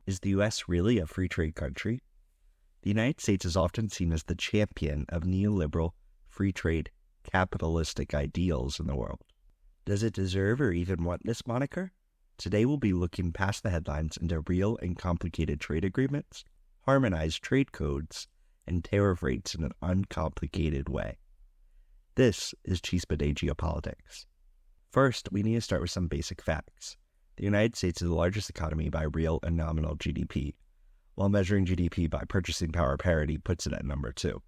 Is the U.S. really a free trade country? The United States is often seen as the champion of neoliberal, free trade, capitalistic ideals in the world. Does it deserve or even want this moniker? Today we'll be looking past the headlines into real and complicated trade agreements, harmonized trade codes, and tariff rates in an uncomplicated way. This is Cheeseman Geopolitics. First, we need to start with some basic facts. The United States is the largest economy by real and nominal GDP, while measuring GDP by purchasing power parity puts it at number 2.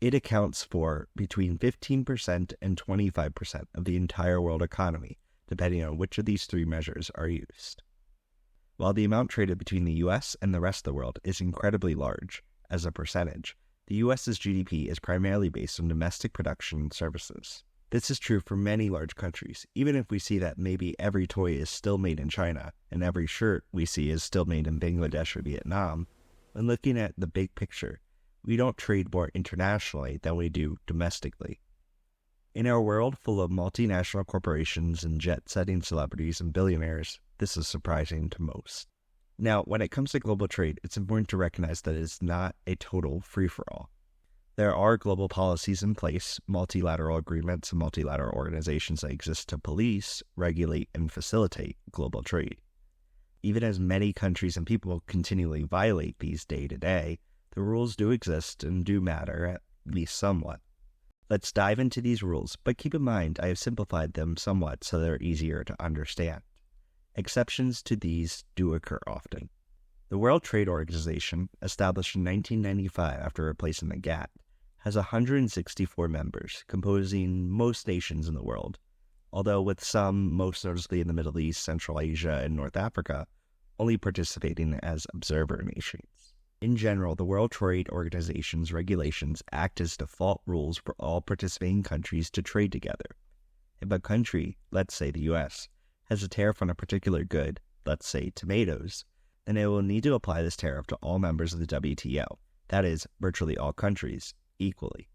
It accounts for between 15% and 25% of the entire world economy, depending on which of these three measures are used. While the amount traded between the U.S. and the rest of the world is incredibly large, as a percentage, the U.S.'s GDP is primarily based on domestic production and services. This is true for many large countries, even if we see that maybe every toy is still made in China and every shirt we see is still made in Bangladesh or Vietnam. When looking at the big picture, we don't trade more internationally than we do domestically. In our world full of multinational corporations and jet-setting celebrities and billionaires, this is surprising to most. Now, when it comes to global trade, it's important to recognize that it's not a total free-for-all. There are global policies in place, multilateral agreements, and multilateral organizations that exist to police, regulate, and facilitate global trade. Even as many countries and people continually violate these day to day, the rules do exist and do matter, at least somewhat. Let's dive into these rules, but keep in mind I have simplified them somewhat so they're easier to understand. Exceptions to these do occur often. The World Trade Organization, established in 1995 after replacing the GATT, has 164 members, composing most nations in the world, although with some, most noticeably in the Middle East, Central Asia, and North Africa, only participating as observer nations. In general, the World Trade Organization's regulations act as default rules for all participating countries to trade together. If a country, let's say the U.S., has a tariff on a particular good, let's say tomatoes, then it will need to apply this tariff to all members of the WTO, that is, virtually all countries, equally.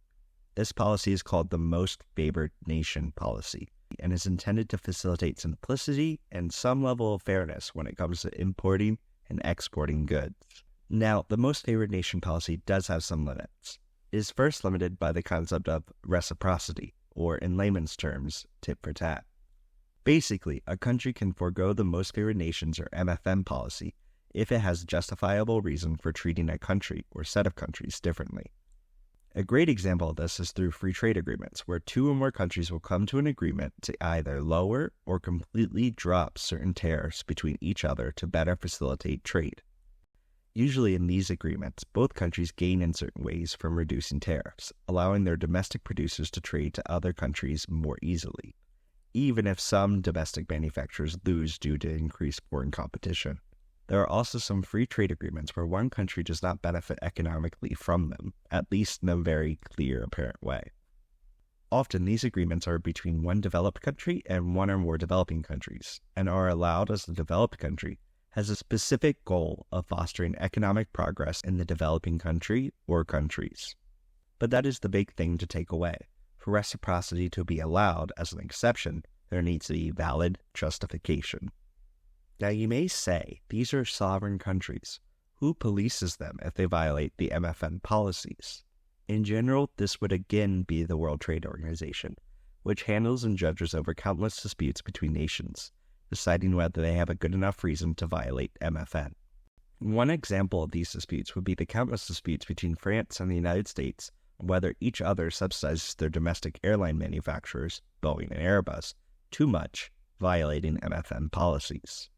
This policy is called the Most Favored Nation policy and is intended to facilitate simplicity and some level of fairness when it comes to importing and exporting goods. Now, the Most Favored Nation policy does have some limits. It is first limited by the concept of reciprocity, or in layman's terms, tit for tat. Basically, a country can forego the Most Favored Nations or MFN policy if it has justifiable reason for treating a country or set of countries differently. A great example of this is through free trade agreements, where 2 or more countries will come to an agreement to either lower or completely drop certain tariffs between each other to better facilitate trade. Usually in these agreements, both countries gain in certain ways from reducing tariffs, allowing their domestic producers to trade to other countries more easily, even if some domestic manufacturers lose due to increased foreign competition. There are also some free trade agreements where one country does not benefit economically from them, at least in a very clear, apparent way. Often these agreements are between one developed country and one or more developing countries, and are allowed as the developed country has a specific goal of fostering economic progress in the developing country or countries. But that is the big thing to take away. For reciprocity to be allowed as an exception, there needs to be valid justification. Now you may say, these are sovereign countries. Who polices them if they violate the MFN policies? In general, this would again be the World Trade Organization, which handles and judges over countless disputes between nations, deciding whether they have a good enough reason to violate MFN. One example of these disputes would be the countless disputes between France and the United States on whether each other subsidizes their domestic airline manufacturers, Boeing and Airbus, too much, violating MFN policies.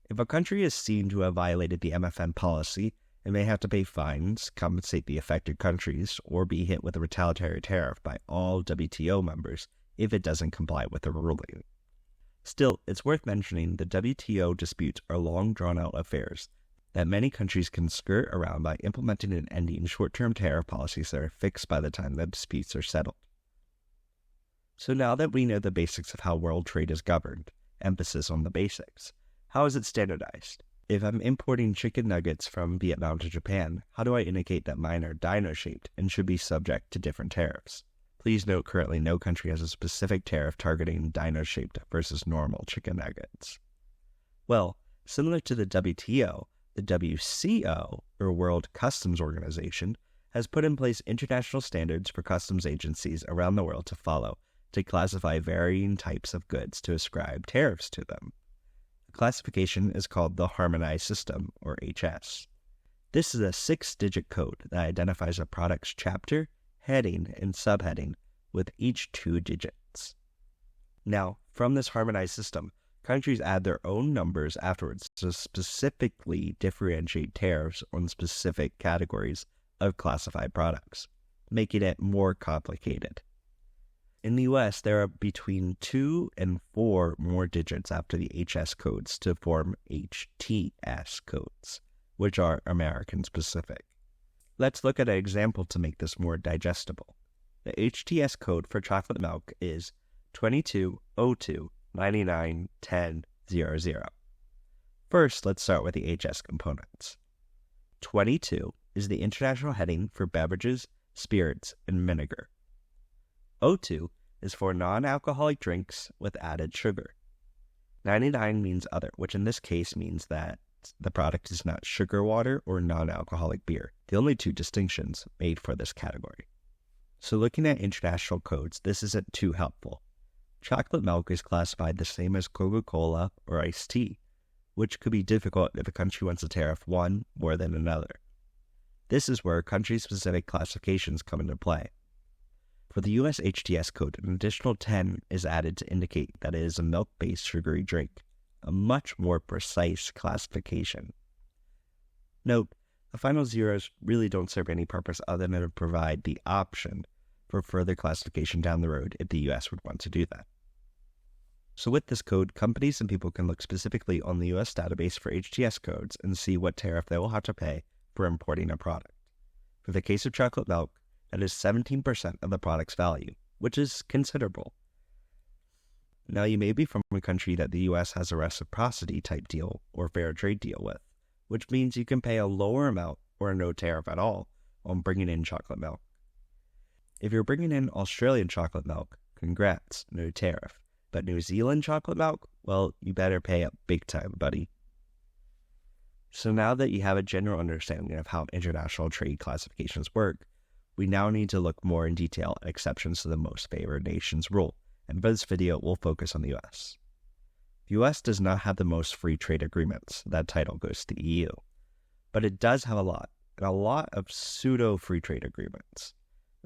If a country is seen to have violated the MFN policy, it may have to pay fines, compensate the affected countries, or be hit with a retaliatory tariff by all WTO members if it doesn't comply with the ruling. Still, it's worth mentioning that WTO disputes are long drawn-out affairs that many countries can skirt around by implementing and ending short-term tariff policies that are fixed by the time the disputes are settled. So now that we know the basics of how world trade is governed, emphasis on the basics, how is it standardized? If I'm importing chicken nuggets from Vietnam to Japan, how do I indicate that mine are dino-shaped and should be subject to different tariffs? Please note currently no country has a specific tariff targeting dino-shaped versus normal chicken nuggets. Well, Similar to the WTO, the WCO, or World Customs Organization, has put in place international standards for customs agencies around the world to follow to classify varying types of goods to ascribe tariffs to them. The classification is called the Harmonized System, or HS. This is a 6-digit code that identifies a product's chapter, heading, and subheading with each 2 digits. Now, from this harmonized system, countries add their own numbers afterwards to specifically differentiate tariffs on specific categories of classified products, making it more complicated. In the US, there are between 2 and 4 more digits after the HS codes to form HTS codes, which are American specific. Let's look at an example to make this more digestible. The HTS code for chocolate milk is 2202991000. First, let's start with the HS components. 22 is the international heading for beverages, spirits, and vinegar. O2 is for non-alcoholic drinks with added sugar. 99 means other, which in this case means that the product is not sugar water or non-alcoholic beer, the only 2 distinctions made for this category. So looking at international codes, this isn't too helpful. Chocolate milk is classified the same as Coca-Cola or iced tea, which could be difficult if a country wants to tariff one more than another. This is where country-specific classifications come into play. For the US HTS code, an additional 10 is added to indicate that it is a milk-based sugary drink, a much more precise classification. Note, the final zeros really don't serve any purpose other than to provide the option for further classification down the road if the US would want to do that. So with this code, companies and people can look specifically on the US database for HTS codes and see what tariff they will have to pay for importing a product. For the case of chocolate milk, that is 17% of the product's value, which is considerable. Now, you may be from a country that the US has a reciprocity type deal or fair trade deal with, which means you can pay a lower amount or no tariff at all on bringing in chocolate milk. If you're bringing in Australian chocolate milk, congrats, no tariff. But New Zealand chocolate milk, well, you better pay up big time, buddy. So now that you have a general understanding of how international trade classifications work, we now need to look more in detail at exceptions to the most favored nations rule, and for this video, we'll focus on the US. The US does not have the most free trade agreements. That title goes to the EU. But it does have a lot of pseudo-free trade agreements.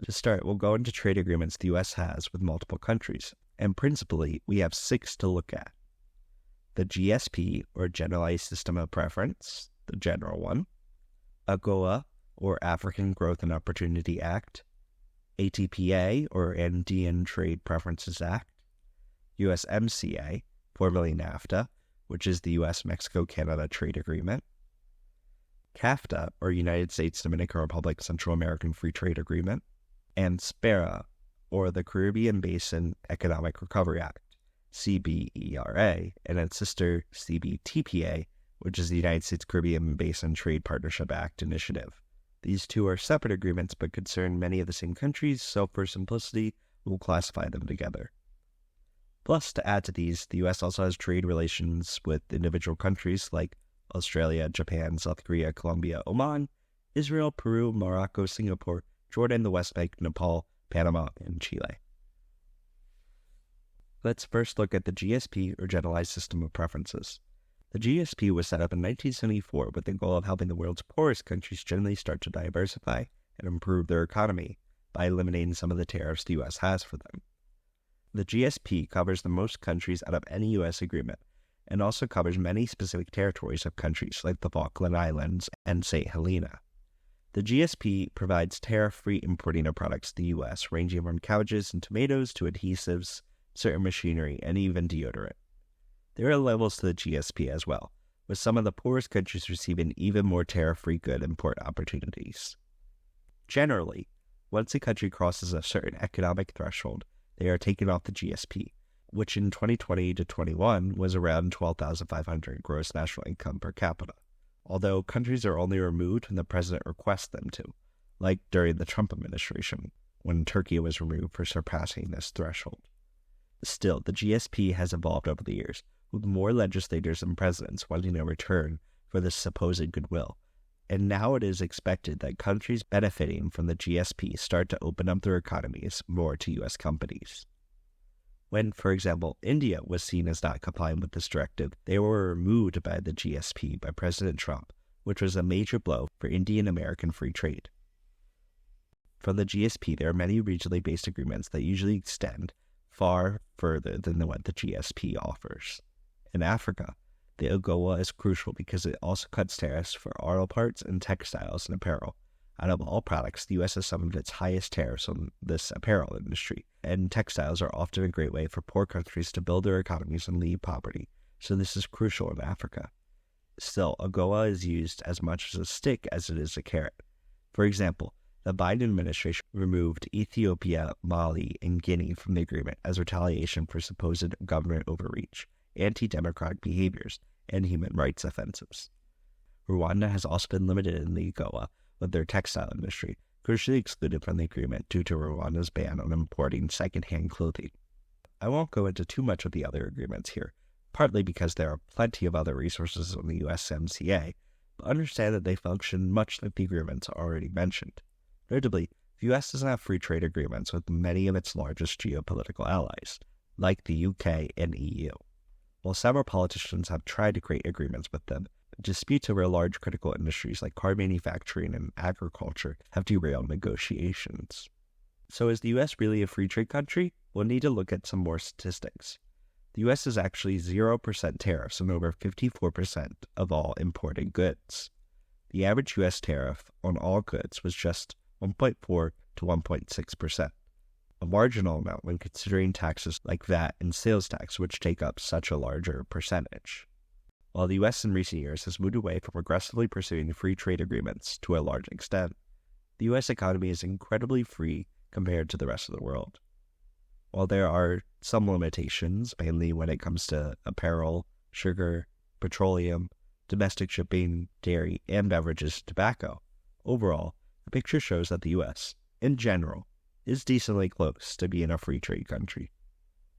To start, we'll go into trade agreements the US has with multiple countries, and principally, we have 6 to look at. The GSP, or Generalized System of Preference, the general one. AGOA, or African Growth and Opportunity Act. ATPA, or Andean Trade Preferences Act. USMCA, formerly NAFTA, which is the US-Mexico-Canada Trade Agreement. CAFTA, or United States Dominican Republic Central American Free Trade Agreement. And SPERA, or the Caribbean Basin Economic Recovery Act, CBERA, and its sister CBTPA, which is the United States Caribbean Basin Trade Partnership Act initiative. These 2 are separate agreements but concern many of the same countries, so for simplicity, we'll classify them together. Plus, to add to these, the US also has trade relations with individual countries like Australia, Japan, South Korea, Colombia, Oman, Israel, Peru, Morocco, Singapore, Jordan, the West Bank, Nepal, Panama, and Chile. Let's first look at the GSP, or Generalized System of Preferences. The GSP was set up in 1974 with the goal of helping the world's poorest countries generally start to diversify and improve their economy by eliminating some of the tariffs the U.S. has for them. The GSP covers the most countries out of any U.S. agreement and also covers many specific territories of countries like the Falkland Islands and St. Helena. The GSP provides tariff-free importing of products to the U.S. ranging from cabbages and tomatoes to adhesives, certain machinery, and even deodorant. There are levels to the GSP as well, with some of the poorest countries receiving even more tariff-free good import opportunities. Generally, once a country crosses a certain economic threshold, they are taken off the GSP, which in 2020 to 21 was around $12,500 gross national income per capita, although countries are only removed when the president requests them to, like during the Trump administration, when Turkey was removed for surpassing this threshold. Still, the GSP has evolved over the years, with more legislators and presidents wanting a return for this supposed goodwill. And now it is expected that countries benefiting from the GSP start to open up their economies more to U.S. companies. When, for example, India was seen as not complying with this directive, they were removed by the GSP by President Trump, which was a major blow for Indian-American free trade. From the GSP, there are many regionally based agreements that usually extend far further than what the GSP offers. In Africa, the AGOA is crucial because it also cuts tariffs for auto parts and textiles and apparel. Out of all products, the U.S. has some of its highest tariffs on this apparel industry, and textiles are often a great way for poor countries to build their economies and leave poverty, so this is crucial in Africa. Still, AGOA is used as much as a stick as it is a carrot. For example, the Biden administration removed Ethiopia, Mali, and Guinea from the agreement as retaliation for supposed government overreach, anti-democratic behaviors, and human rights offenses. Rwanda has also been limited in the AGOA, with their textile industry crucially excluded from the agreement due to Rwanda's ban on importing second-hand clothing. I won't go into too much of the other agreements here, partly because there are plenty of other resources on the USMCA, but understand that they function much like the agreements already mentioned. Notably, the U.S. doesn't have free trade agreements with many of its largest geopolitical allies, like the UK and EU. While several politicians have tried to create agreements with them, disputes over large critical industries like car manufacturing and agriculture have derailed negotiations. So is the U.S. really a free trade country? We'll need to look at some more statistics. The U.S. is actually 0% tariffs on over 54% of all imported goods. The average U.S. tariff on all goods was just 1.4 to 1.6%, a marginal amount when considering taxes like VAT and sales tax, which take up such a larger percentage. While the U.S. in recent years has moved away from aggressively pursuing free trade agreements to a large extent, the U.S. economy is incredibly free compared to the rest of the world. While there are some limitations, mainly when it comes to apparel, sugar, petroleum, domestic shipping, dairy, and beverages, tobacco, overall, the picture shows that the U.S., in general, is decently close to being a free trade country.